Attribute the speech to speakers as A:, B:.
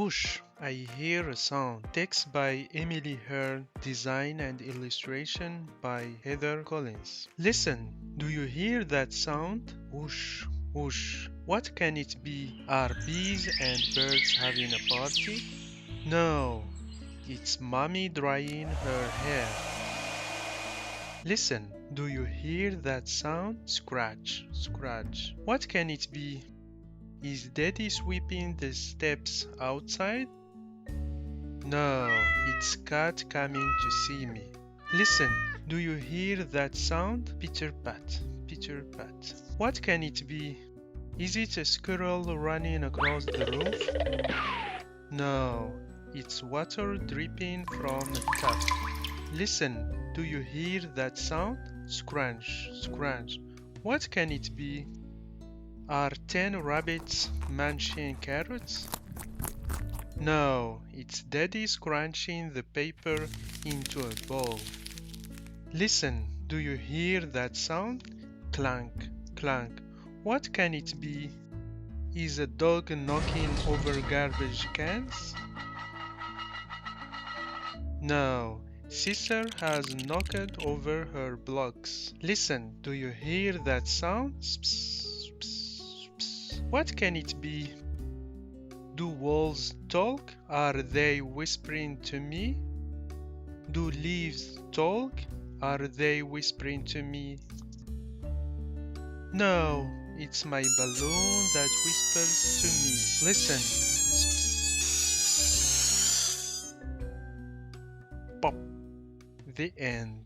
A: Woosh, I hear a sound. Text by Emily Hearn, design and illustration by Heather Collins. Listen, do you hear that sound? Whoosh, whoosh. What can it be? Are bees and birds having a party? No, it's mommy drying her hair. Listen, do you hear that sound? Scratch, scratch. What can it be? Is Daddy sweeping the steps outside? No, it's Cat coming to see me. Listen, do you hear that sound? Pitter pat, pitter pat. What can it be? Is it a squirrel running across the roof? No, it's water dripping from a tap. Listen, do you hear that sound? Scrunch, scrunch. What can it be? Are 10 rabbits munching carrots? No, it's Daddy scrunching the paper into a bowl. Listen, do you hear that sound? Clank, clank. What can it be? Is a dog knocking over garbage cans? No, Sister has knocked over her blocks. Listen, do you hear that sound? Psst, psst, psst. What can it be? Do walls talk? Are they whispering to me? Do leaves talk? Are they whispering to me? No, it's my balloon that whispers to me. Listen. Pop. The end.